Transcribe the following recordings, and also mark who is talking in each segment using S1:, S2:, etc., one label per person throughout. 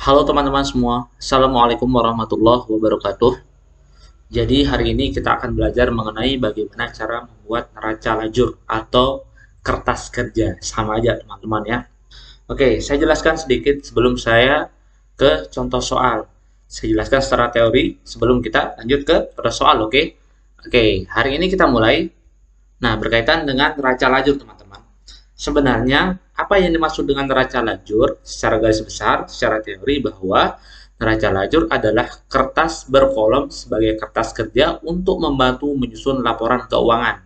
S1: Halo teman-teman semua, Assalamualaikum warahmatullahi wabarakatuh. Jadi hari ini kita akan belajar mengenai bagaimana cara membuat neraca lajur atau kertas kerja. Sama aja teman-teman ya. Oke, saya jelaskan sedikit sebelum saya ke contoh soal. Saya jelaskan secara teori sebelum kita lanjut ke pada soal, oke? Oke, hari ini kita mulai. Nah, berkaitan dengan neraca lajur teman-teman. Sebenarnya, apa yang dimaksud dengan neraca lajur? Secara garis besar, secara teori bahwa neraca lajur adalah kertas berkolom sebagai kertas kerja untuk membantu menyusun laporan keuangan.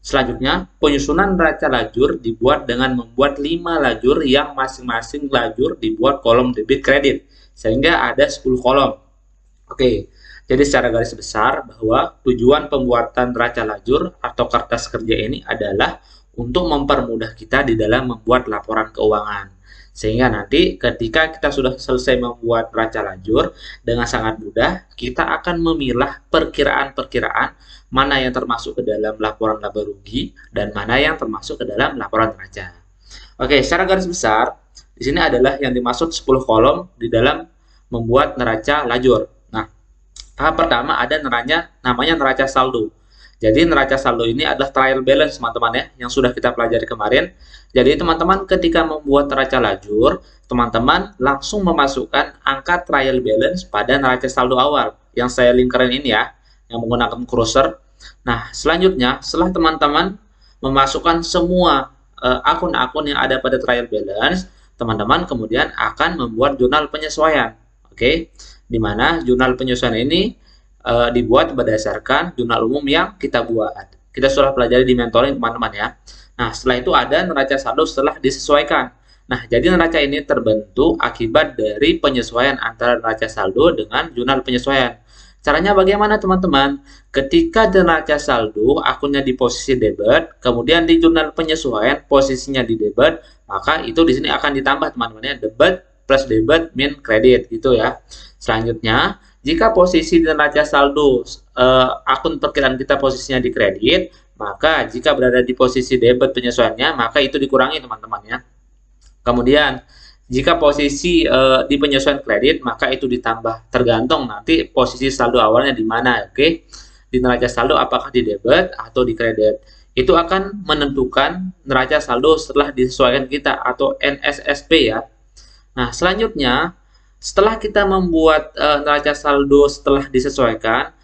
S1: Selanjutnya, penyusunan neraca lajur dibuat dengan membuat 5 lajur yang masing-masing lajur dibuat kolom debit kredit, sehingga ada 10 kolom. Oke, jadi secara garis besar bahwa tujuan pembuatan neraca lajur atau kertas kerja ini adalah untuk mempermudah kita di dalam membuat laporan keuangan. Sehingga nanti ketika kita sudah selesai membuat neraca lajur, dengan sangat mudah kita akan memilah perkiraan-perkiraan mana yang termasuk ke dalam laporan laba rugi dan mana yang termasuk ke dalam laporan neraca. Oke, secara garis besar, di sini adalah yang dimaksud 10 kolom di dalam membuat neraca lajur. Nah, tahap pertama ada namanya neraca saldo. Jadi neraca saldo ini adalah trial balance teman-teman ya, yang sudah kita pelajari kemarin. Jadi teman-teman ketika membuat neraca lajur, teman-teman langsung memasukkan angka trial balance pada neraca saldo awal yang saya lingkarin ini ya, yang menggunakan cursor. Nah, selanjutnya setelah teman-teman memasukkan semua akun-akun yang ada pada trial balance, teman-teman kemudian akan membuat jurnal penyesuaian. Oke, di mana jurnal penyesuaian ini dibuat berdasarkan jurnal umum yang kita buat. Kita sudah pelajari di mentoring teman-teman ya. Nah, setelah itu ada neraca saldo setelah disesuaikan. Nah, jadi neraca ini terbentuk akibat dari penyesuaian antara neraca saldo dengan jurnal penyesuaian. Caranya bagaimana teman-teman? Ketika neraca saldo akunnya di posisi debit, kemudian di jurnal penyesuaian posisinya di debit, maka itu di sini akan ditambah teman-teman ya, debit plus debit min kredit gitu ya. Selanjutnya, jika posisi neraca saldo akun perkiraan kita posisinya di kredit, maka jika berada di posisi debit penyesuaiannya, maka itu dikurangi teman-teman ya. Kemudian, jika posisi di penyesuaian kredit, maka itu ditambah tergantung nanti posisi saldo awalnya di mana, oke? Di neraca saldo apakah di debit atau di kredit. Itu akan menentukan neraca saldo setelah disesuaikan kita atau NSSP ya. Nah, selanjutnya setelah kita membuat neraca saldo setelah disesuaikan,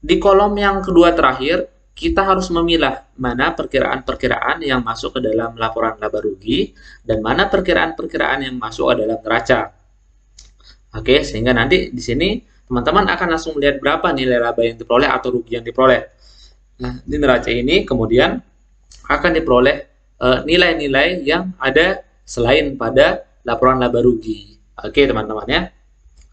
S1: di kolom yang kedua terakhir, kita harus memilah mana perkiraan-perkiraan yang masuk ke dalam laporan laba rugi dan mana perkiraan-perkiraan yang masuk ke dalam neraca. Oke, sehingga nanti di sini teman-teman akan langsung melihat berapa nilai laba yang diperoleh atau rugi yang diperoleh. Nah, di neraca ini kemudian akan diperoleh nilai-nilai yang ada selain pada laporan laba rugi. Oke teman-teman ya.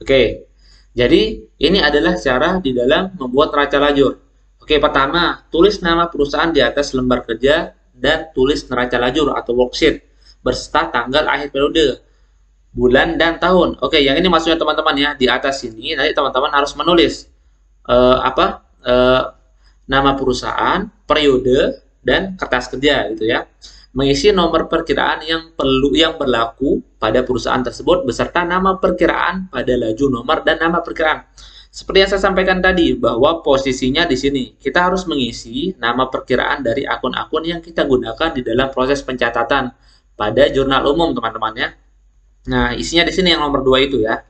S1: Oke, jadi ini adalah cara di dalam membuat neraca lajur. Oke, pertama, tulis nama perusahaan di atas lembar kerja dan tulis neraca lajur atau worksheet berserta tanggal akhir periode, bulan dan tahun. Oke, yang ini maksudnya teman-teman ya, di atas sini nanti teman-teman harus menulis nama perusahaan, periode, dan kertas kerja gitu ya. Mengisi nomor perkiraan yang berlaku pada perusahaan tersebut beserta nama perkiraan pada laju nomor dan nama perkiraan. Seperti yang saya sampaikan tadi bahwa posisinya di sini kita harus mengisi nama perkiraan dari akun-akun yang kita gunakan di dalam proses pencatatan pada jurnal umum teman-teman ya. Nah, isinya di sini yang nomor 2 itu ya.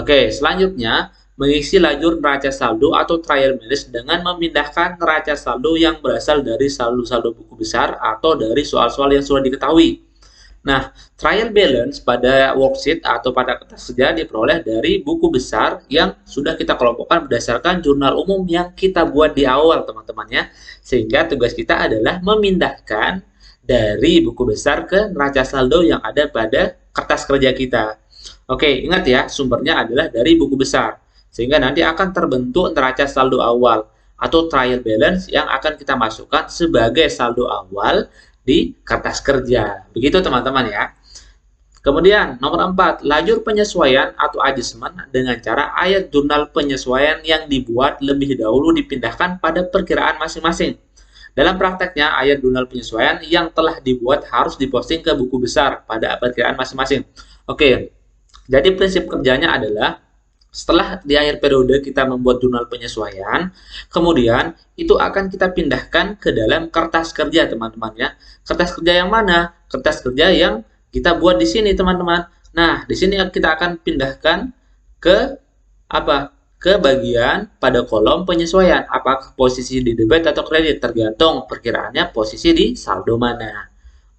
S1: Oke, selanjutnya mengisi lajur neraca saldo atau trial balance dengan memindahkan neraca saldo yang berasal dari saldo-saldo buku besar atau dari soal-soal yang sudah diketahui. Nah, trial balance pada worksheet atau pada kertas kerja diperoleh dari buku besar yang sudah kita kelompokkan berdasarkan jurnal umum yang kita buat di awal teman-teman ya. Sehingga tugas kita adalah memindahkan dari buku besar ke neraca saldo yang ada pada kertas kerja kita. Oke, ingat ya, sumbernya adalah dari buku besar. Sehingga nanti akan terbentuk neraca saldo awal atau trial balance yang akan kita masukkan sebagai saldo awal di kertas kerja. Begitu teman-teman ya. Kemudian nomor 4, lajur penyesuaian atau adjustment dengan cara ayat jurnal penyesuaian yang dibuat lebih dahulu dipindahkan pada perkiraan masing-masing. Dalam prakteknya, ayat jurnal penyesuaian yang telah dibuat harus diposting ke buku besar pada perkiraan masing-masing. Oke, Jadi prinsip kerjanya adalah setelah di akhir periode kita membuat jurnal penyesuaian, kemudian itu akan kita pindahkan ke dalam kertas kerja, teman-teman ya. Kertas kerja yang mana? Kertas kerja yang kita buat di sini, teman-teman. Nah, di sini kita akan pindahkan ke apa? Ke bagian pada kolom penyesuaian. Apakah posisi di debit atau kredit? Tergantung perkiraannya posisi di saldo mana.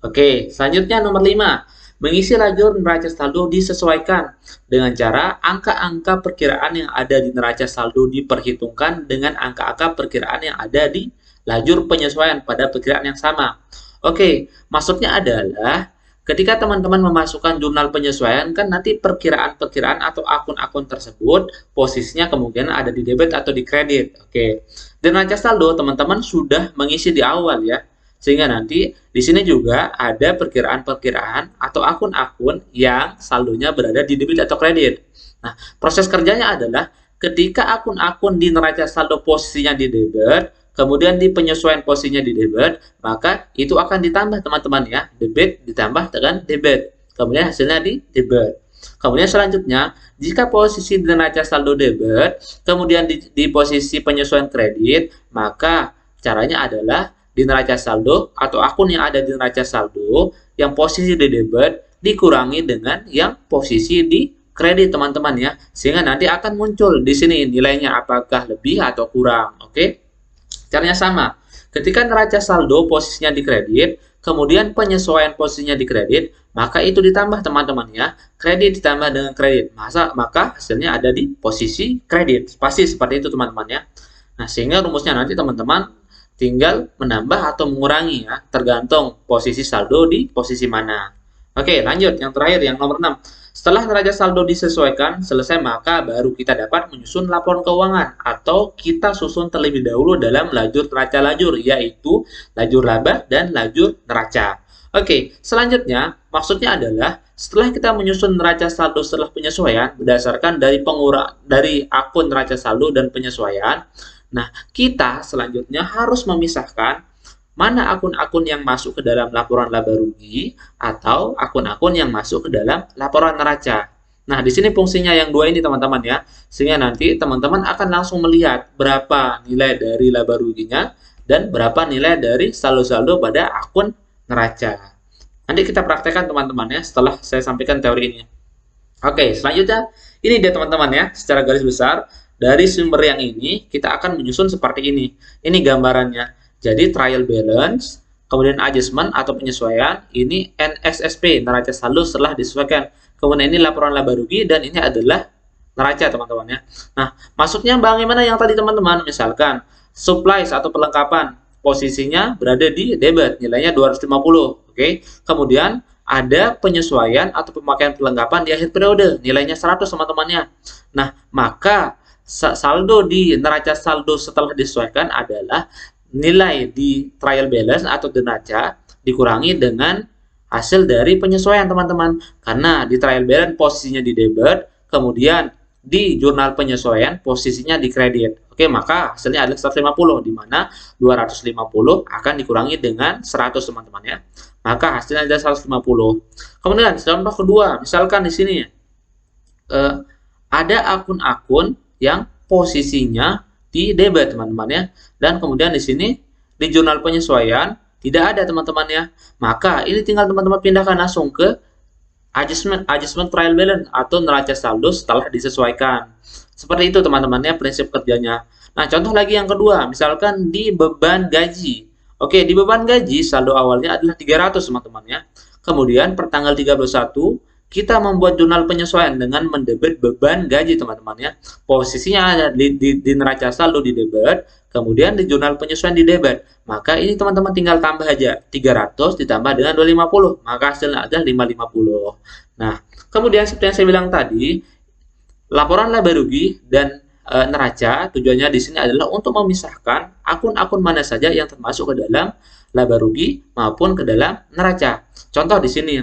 S1: Oke, selanjutnya nomor 5. Mengisi lajur neraca saldo disesuaikan dengan cara angka-angka perkiraan yang ada di neraca saldo diperhitungkan dengan angka-angka perkiraan yang ada di lajur penyesuaian pada perkiraan yang sama. Oke, maksudnya adalah ketika teman-teman memasukkan jurnal penyesuaian kan nanti perkiraan-perkiraan atau akun-akun tersebut posisinya kemungkinan ada di debit atau di kredit. Oke. Dan neraca saldo teman-teman sudah mengisi di awal ya. Sehingga nanti di sini juga ada perkiraan-perkiraan atau akun-akun yang saldonya berada di debit atau kredit. Nah, proses kerjanya adalah ketika akun-akun di neraca saldo posisinya di debit, kemudian di penyesuaian posisinya di debit, maka itu akan ditambah teman-teman ya. Debit ditambah dengan debit. Kemudian hasilnya di debit. Kemudian selanjutnya, jika posisi di neraca saldo debit, kemudian di posisi penyesuaian kredit, maka caranya adalah di neraca saldo atau akun yang ada di neraca saldo yang posisi di debit dikurangi dengan yang posisi di kredit teman-teman ya, sehingga nanti akan muncul di sini nilainya apakah lebih atau kurang. Oke, caranya sama. Ketika neraca saldo posisinya di kredit, kemudian penyesuaian posisinya di kredit, maka itu ditambah teman-teman ya, kredit ditambah dengan kredit, maka hasilnya ada di posisi kredit. Pasti seperti itu teman-teman ya. Nah, sehingga rumusnya nanti teman-teman tinggal menambah atau mengurangi ya, tergantung posisi saldo di posisi mana. Oke, lanjut yang terakhir yang nomor 6. Setelah neraca saldo disesuaikan selesai, maka baru kita dapat menyusun laporan keuangan atau kita susun terlebih dahulu dalam lajur neraca lajur, yaitu lajur laba dan lajur neraca. Oke, selanjutnya maksudnya adalah setelah kita menyusun neraca saldo setelah penyesuaian berdasarkan dari akun neraca saldo dan penyesuaian. Nah, kita selanjutnya harus memisahkan mana akun-akun yang masuk ke dalam laporan laba rugi atau akun-akun yang masuk ke dalam laporan neraca. Nah, di sini fungsinya yang dua ini teman-teman ya. Sehingga nanti teman-teman akan langsung melihat berapa nilai dari laba ruginya dan berapa nilai dari saldo-saldo pada akun neraca. Nanti kita praktekkan teman-teman ya setelah saya sampaikan teori ini. Oke, selanjutnya ini dia teman-teman ya, secara garis besar. Dari sumber yang ini, kita akan menyusun seperti ini. Ini gambarannya. Jadi, trial balance, kemudian adjustment atau penyesuaian, ini NSSP, neraca saldo setelah disesuaikan. Kemudian ini laporan laba rugi, dan ini adalah neraca, teman-teman ya. Nah, maksudnya bagaimana yang tadi teman-teman? Misalkan, supplies atau perlengkapan, posisinya berada di debit, nilainya 250. Oke. Kemudian, ada penyesuaian atau pemakaian perlengkapan di akhir periode, nilainya 100, teman-temannya. Nah, maka saldo di neraca saldo setelah disesuaikan adalah nilai di trial balance atau neraca dikurangi dengan hasil dari penyesuaian teman-teman. Karena di trial balance posisinya di debit, kemudian di jurnal penyesuaian posisinya di kredit. Oke, maka hasilnya adalah 150 di mana 250 akan dikurangi dengan 100 teman-teman ya. Maka hasilnya adalah 150. Kemudian contoh kedua, misalkan di sini ada akun-akun yang posisinya di debit teman-teman ya. Dan kemudian di sini di jurnal penyesuaian tidak ada teman-teman ya. Maka ini tinggal teman-teman pindahkan langsung ke adjustment trial balance atau neraca saldo setelah disesuaikan. Seperti itu teman-teman ya prinsip kerjanya. Nah, contoh lagi yang kedua, misalkan di beban gaji. Oke, di beban gaji saldo awalnya adalah 300 teman-teman ya. Kemudian per tanggal 31 kita membuat jurnal penyesuaian dengan mendebit beban gaji teman-teman ya. Posisinya ada di neraca saldo di debit, kemudian di jurnal penyesuaian di debit. Maka ini teman-teman tinggal tambah aja 300 ditambah dengan 250, maka hasilnya adalah 550. Nah, kemudian seperti yang saya bilang tadi, laporan laba rugi dan neraca tujuannya di sini adalah untuk memisahkan akun-akun mana saja yang termasuk ke dalam laba rugi maupun ke dalam neraca. Contoh di sini,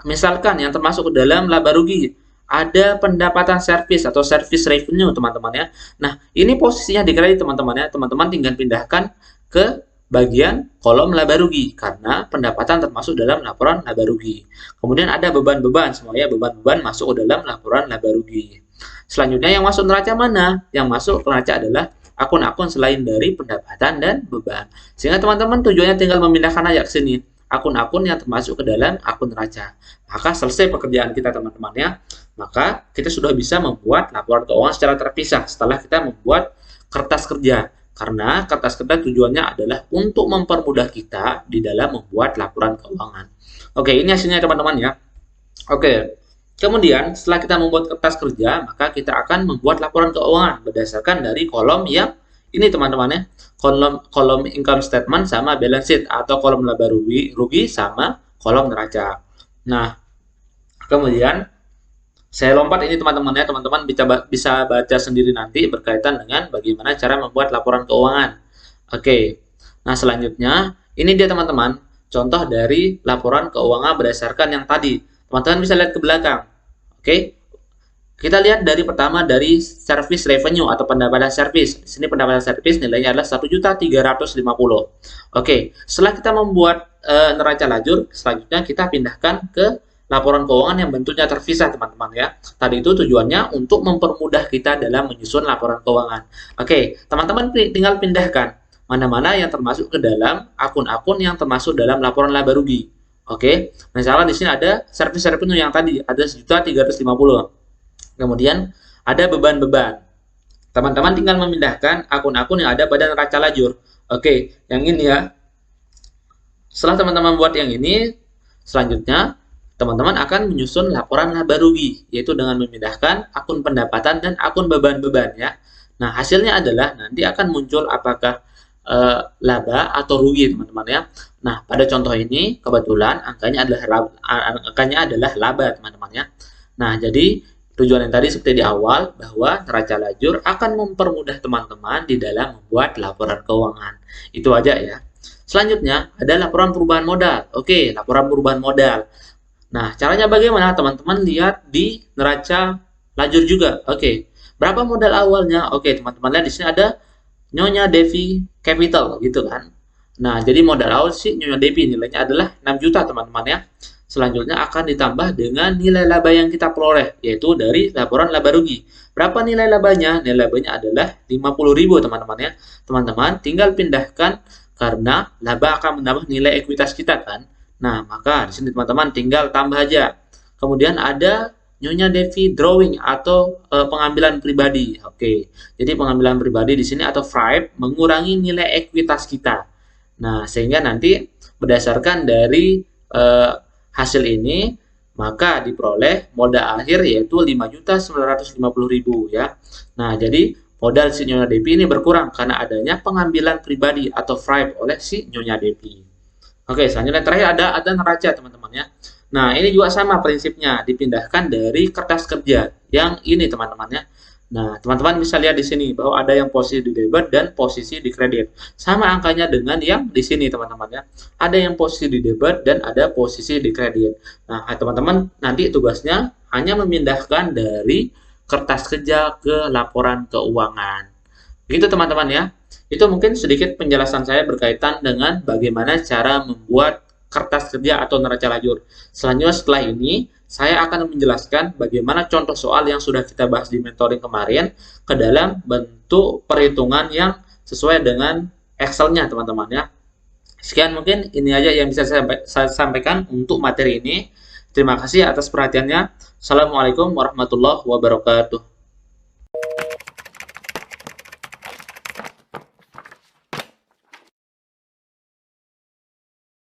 S1: misalkan yang termasuk ke dalam laba rugi ada pendapatan servis atau service revenue teman-teman ya. Nah, ini posisinya di kredit teman-teman ya. Teman-teman tinggal pindahkan ke bagian kolom laba rugi karena pendapatan termasuk dalam laporan laba rugi. Kemudian ada beban-beban, semuanya beban-beban masuk ke dalam laporan laba rugi. Selanjutnya yang masuk neraca mana? Yang masuk ke neraca adalah akun-akun selain dari pendapatan dan beban. Sehingga teman-teman tujuannya tinggal memindahkan aja ke sini akun-akun yang termasuk ke dalam akun neraca. Maka selesai pekerjaan kita teman-teman ya. Maka kita sudah bisa membuat laporan keuangan secara terpisah setelah kita membuat kertas kerja. Karena kertas kerja tujuannya adalah untuk mempermudah kita di dalam membuat laporan keuangan. Oke, ini hasilnya teman-teman ya. Oke, kemudian setelah kita membuat kertas kerja, maka kita akan membuat laporan keuangan berdasarkan dari kolom yang ini teman-teman ya. Kolom income statement sama balance sheet atau kolom laba rugi sama kolom neraca. Nah, kemudian saya lompat ini teman-teman ya, teman-teman bisa baca sendiri nanti berkaitan dengan bagaimana cara membuat laporan keuangan. Oke, nah selanjutnya ini dia teman-teman, contoh dari laporan keuangan berdasarkan yang tadi. Teman-teman bisa lihat ke belakang. Oke, kita lihat dari pertama dari service revenue atau pendapatan service. Di sini pendapatan service nilainya adalah 1.350.000. Oke, setelah kita membuat neraca lajur, selanjutnya kita pindahkan ke laporan keuangan yang bentuknya terpisah teman-teman ya. Tadi itu tujuannya untuk mempermudah kita dalam menyusun laporan keuangan. Oke, teman-teman tinggal pindahkan mana-mana yang termasuk ke dalam akun-akun yang termasuk dalam laporan laba rugi. Oke, misalnya di sini ada service revenue yang tadi ada 1.350. Kemudian ada beban-beban. Teman-teman tinggal memindahkan akun-akun yang ada pada neraca lajur. Oke, yang ini ya. Setelah teman-teman buat yang ini, selanjutnya teman-teman akan menyusun laporan laba rugi, yaitu dengan memindahkan akun pendapatan dan akun beban-beban ya. Nah, hasilnya adalah nanti akan muncul apakah laba atau rugi teman-teman ya. Nah, pada contoh ini kebetulan angkanya adalah laba teman-teman ya. Nah, jadi tujuan yang tadi seperti di awal bahwa neraca lajur akan mempermudah teman-teman di dalam membuat laporan keuangan. Itu aja ya. Selanjutnya ada laporan perubahan modal. Oke, laporan perubahan modal. Nah, caranya bagaimana? Teman-teman lihat di neraca lajur juga. Oke, berapa modal awalnya? Oke, teman-teman lihat di sini ada Nyonya Devi Capital gitu kan. Nah, jadi modal awal sih Nyonya Devi nilainya adalah 6 juta teman-teman ya. Selanjutnya akan ditambah dengan nilai laba yang kita peroleh, yaitu dari laporan laba rugi. Berapa nilai labanya? Nilai labanya adalah 50.000 teman-teman ya. Teman-teman tinggal pindahkan karena laba akan menambah nilai ekuitas kita kan. Nah, maka di sini teman-teman tinggal tambah aja. Kemudian ada Nyonya Devi drawing atau pengambilan pribadi. Oke. Jadi pengambilan pribadi di sini atau FRIP mengurangi nilai ekuitas kita. Nah, sehingga nanti berdasarkan dari hasil ini maka diperoleh modal akhir yaitu 5.950.000 ya. Nah, jadi modal si Nyonya Devi ini berkurang karena adanya pengambilan pribadi atau FRIP oleh si Nyonya Devi. Oke, selanjutnya terakhir ada neraca teman-teman ya. Nah, ini juga sama prinsipnya, dipindahkan dari kertas kerja yang ini teman-teman ya. Nah, teman-teman bisa lihat di sini bahwa ada yang posisi di debit dan posisi di kredit. Sama angkanya dengan yang di sini teman-teman ya. Ada yang posisi di debit dan ada posisi di kredit. Nah, teman-teman nanti tugasnya hanya memindahkan dari kertas kerja ke laporan keuangan. Begitu teman-teman ya. Itu mungkin sedikit penjelasan saya berkaitan dengan bagaimana cara membuat kertas kerja atau neraca lajur. Selanjutnya setelah ini, saya akan menjelaskan bagaimana contoh soal yang sudah kita bahas di mentoring kemarin ke dalam bentuk perhitungan yang sesuai dengan Excel-nya teman-teman ya. Sekian mungkin ini aja yang bisa saya sampaikan untuk materi ini. Terima kasih atas perhatiannya. Assalamualaikum warahmatullahi wabarakatuh.